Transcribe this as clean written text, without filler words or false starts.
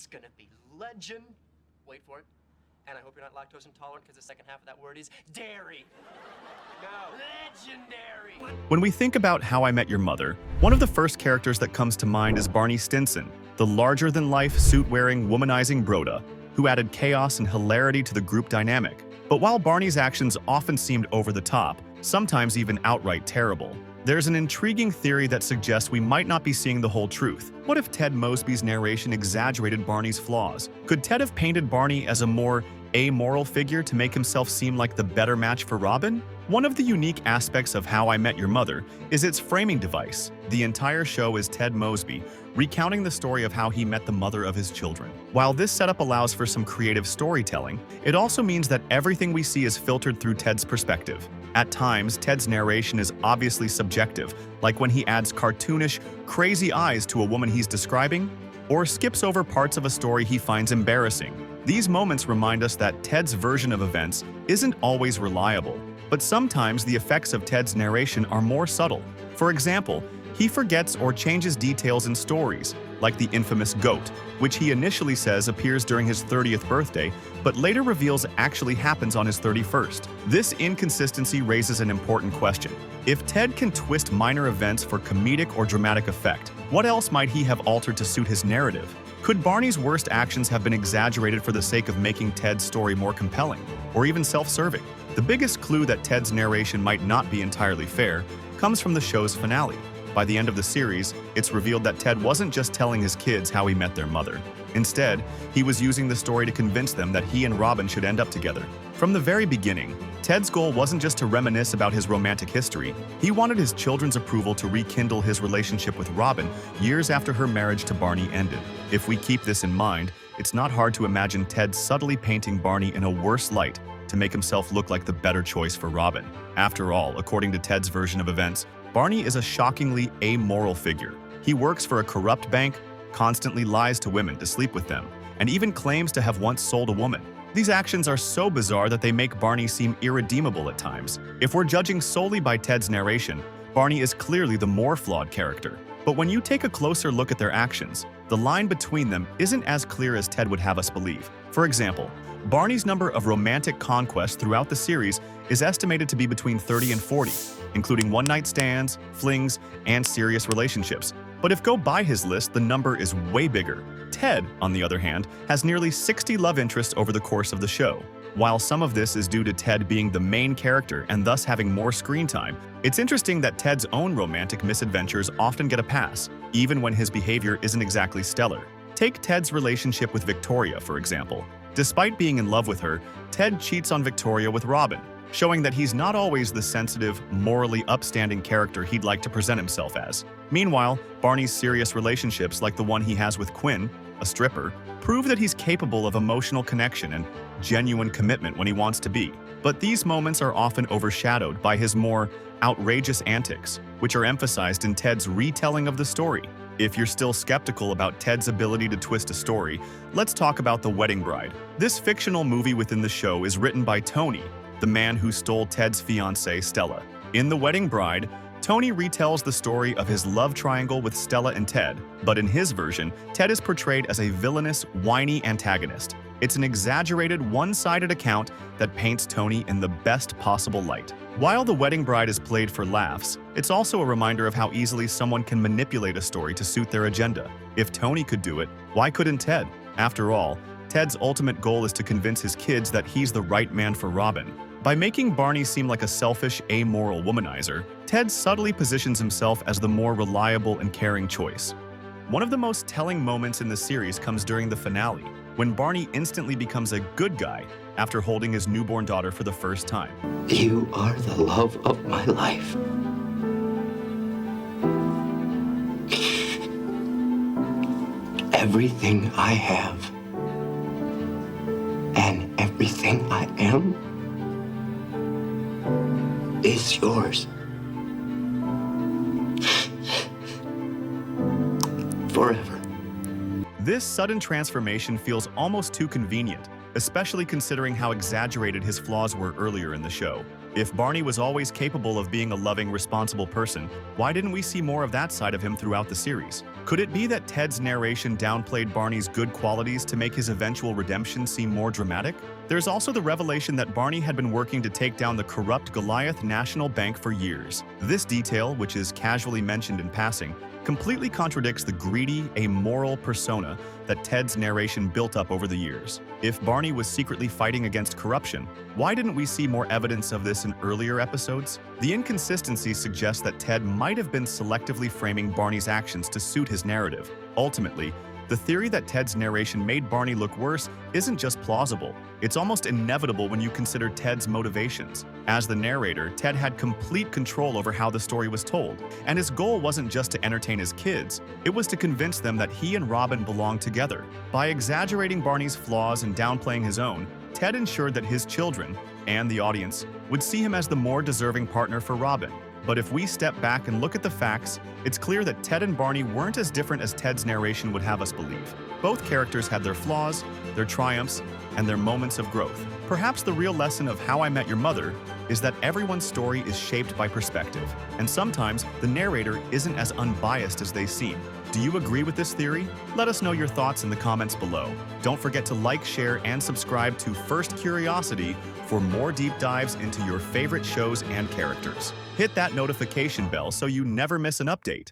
It's gonna be legend. Wait for it. And I hope you're not lactose intolerant because the second half of that word is dairy. No. Legendary. When we think about How I Met Your Mother, one of the first characters that comes to mind is Barney Stinson, the larger-than-life, suit-wearing, womanizing broda, who added chaos and hilarity to the group dynamic. But while Barney's actions often seemed over the top, sometimes even outright terrible, there's an intriguing theory that suggests we might not be seeing the whole truth. What if Ted Mosby's narration exaggerated Barney's flaws? Could Ted have painted Barney as a more amoral figure to make himself seem like the better match for Robin? One of the unique aspects of How I Met Your Mother is its framing device. The entire show is Ted Mosby recounting the story of how he met the mother of his children. While this setup allows for some creative storytelling, it also means that everything we see is filtered through Ted's perspective. At times, Ted's narration is obviously subjective, like when he adds cartoonish, crazy eyes to a woman he's describing, or skips over parts of a story he finds embarrassing. These moments remind us that Ted's version of events isn't always reliable, but sometimes the effects of Ted's narration are more subtle. For example, he forgets or changes details in stories, like the infamous goat, which he initially says appears during his 30th birthday, but later reveals actually happens on his 31st. This inconsistency raises an important question. If Ted can twist minor events for comedic or dramatic effect, what else might he have altered to suit his narrative? Could Barney's worst actions have been exaggerated for the sake of making Ted's story more compelling, or even self-serving? The biggest clue that Ted's narration might not be entirely fair comes from the show's finale. By the end of the series, it's revealed that Ted wasn't just telling his kids how he met their mother. Instead, he was using the story to convince them that he and Robin should end up together. From the very beginning, Ted's goal wasn't just to reminisce about his romantic history. He wanted his children's approval to rekindle his relationship with Robin years after her marriage to Barney ended. If we keep this in mind, it's not hard to imagine Ted subtly painting Barney in a worse light to make himself look like the better choice for Robin. After all, according to Ted's version of events, Barney is a shockingly amoral figure. He works for a corrupt bank, constantly lies to women to sleep with them, and even claims to have once sold a woman. These actions are so bizarre that they make Barney seem irredeemable at times. If we're judging solely by Ted's narration, Barney is clearly the more flawed character. But when you take a closer look at their actions, the line between them isn't as clear as Ted would have us believe. For example, Barney's number of romantic conquests throughout the series is estimated to be between 30 and 40, including one-night stands, flings, and serious relationships. But if go by his list, the number is way bigger. Ted, on the other hand, has nearly 60 love interests over the course of the show. While some of this is due to Ted being the main character and thus having more screen time, it's interesting that Ted's own romantic misadventures often get a pass, even when his behavior isn't exactly stellar. Take Ted's relationship with Victoria, for example. Despite being in love with her, Ted cheats on Victoria with Robin, showing that he's not always the sensitive, morally upstanding character he'd like to present himself as. Meanwhile, Barney's serious relationships, like the one he has with Quinn, a stripper, prove that he's capable of emotional connection and genuine commitment when he wants to be. But these moments are often overshadowed by his more outrageous antics, which are emphasized in Ted's retelling of the story. If you're still skeptical about Ted's ability to twist a story, let's talk about The Wedding Bride. This fictional movie within the show is written by Tony, the man who stole Ted's fiancée, Stella. In The Wedding Bride, Tony retells the story of his love triangle with Stella and Ted, but in his version, Ted is portrayed as a villainous, whiny antagonist. It's an exaggerated, one-sided account that paints Tony in the best possible light. While The Wedding Bride is played for laughs, it's also a reminder of how easily someone can manipulate a story to suit their agenda. If Tony could do it, why couldn't Ted? After all, Ted's ultimate goal is to convince his kids that he's the right man for Robin. By making Barney seem like a selfish, amoral womanizer, Ted subtly positions himself as the more reliable and caring choice. One of the most telling moments in the series comes during the finale, when Barney instantly becomes a good guy after holding his newborn daughter for the first time. You are the love of my life. Everything I have and everything I am is yours. Forever. This sudden transformation feels almost too convenient, especially considering how exaggerated his flaws were earlier in the show. If Barney was always capable of being a loving, responsible person, why didn't we see more of that side of him throughout the series? Could it be that Ted's narration downplayed Barney's good qualities to make his eventual redemption seem more dramatic? There's also the revelation that Barney had been working to take down the corrupt Goliath National Bank for years. This detail, which is casually mentioned in passing, completely contradicts the greedy, amoral persona that Ted's narration built up over the years. If Barney was secretly fighting against corruption, why didn't we see more evidence of this in earlier episodes? The inconsistencies suggest that Ted might have been selectively framing Barney's actions to suit his narrative. Ultimately, the theory that Ted's narration made Barney look worse isn't just plausible, it's almost inevitable when you consider Ted's motivations. As the narrator, Ted had complete control over how the story was told, and his goal wasn't just to entertain his kids, it was to convince them that he and Robin belonged together. By exaggerating Barney's flaws and downplaying his own, Ted ensured that his children, and the audience, would see him as the more deserving partner for Robin. But if we step back and look at the facts, it's clear that Ted and Barney weren't as different as Ted's narration would have us believe. Both characters had their flaws, their triumphs, and their moments of growth. Perhaps the real lesson of How I Met Your Mother is that everyone's story is shaped by perspective, and sometimes the narrator isn't as unbiased as they seem. Do you agree with this theory? Let us know your thoughts in the comments below. Don't forget to like, share, and subscribe to First Curiosity for more deep dives into your favorite shows and characters. Hit that notification bell so you never miss an update.